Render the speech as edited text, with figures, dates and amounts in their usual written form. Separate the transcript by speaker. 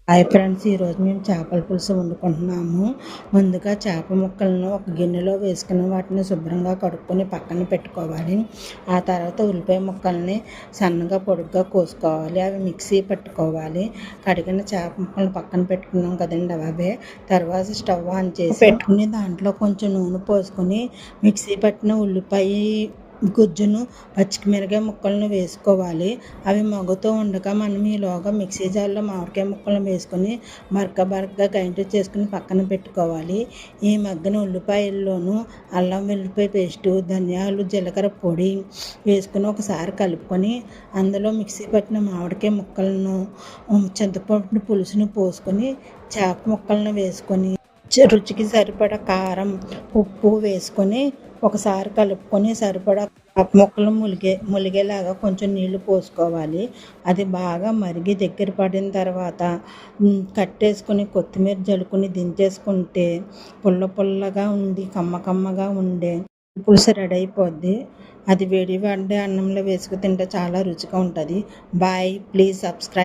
Speaker 1: Hi friends, ఈరోజు మేము చేపల పులుసు వండుకుంటున్నాము. ముందుగా చేప ముక్కలను ఒక గిన్నెలో వేసుకుని వాటిని శుభ్రంగా కడుక్కొని పక్కన పెట్టుకోవాలి. ఆ తర్వాత ఉల్లిపాయ ముక్కల్ని సన్నగా పొడుగ్గా కోసుకోవాలి. అవి మిక్సీ పట్టుకోవాలి. కడిగిన చేప ముక్కలను పక్కన పెట్టుకున్నాం కదండి, అవే తర్వాత స్టవ్ ఆన్ చేసి పెట్టుకుని దాంట్లో కొంచెం నూనె పోసుకొని మిక్సీ పట్టిన ఉల్లిపాయ గుజ్జును పచ్చిమిరకాయ ముక్కలను వేసుకోవాలి. అవి మగ్గుతూ ఉండగా మనం ఈలోగా మిక్సీ జార్లో మామిడికాయ ముక్కలను వేసుకొని బరకగా గ్రైండ్ చేసుకుని పక్కన పెట్టుకోవాలి. ఈ మగ్గిన ఉల్లిపాయల్లోనూ అల్లం వెల్లిపాయ పేస్టు, ధనియాలు, జీలకర్ర పొడి వేసుకుని ఒకసారి కలుపుకొని అందులో మిక్సీ పట్టిన మామిడికాయ ముక్కలను, చింతపండు పులుసును పోసుకొని చేప ముక్కలను వేసుకొని రుచికి సరిపడా కారం, ఉప్పు వేసుకొని ఒకసారి కలుపుకొని సరిపడా ముక్కలు ములిగేలాగా కొంచెం నీళ్లు పోసుకోవాలి. అది బాగా మరిగి దగ్గర పడిన తర్వాత కట్టేసుకొని కొత్తిమీర జల్లుకొని దించేసుకుంటే పుల్లగా ఉండి కమ్మగా ఉండే పులుసు రెడీ అయిపోద్ది. అది వేడి అన్నంలో వేసుకు తింటే చాలా రుచిగా ఉంటుంది. Bye, please subscribe.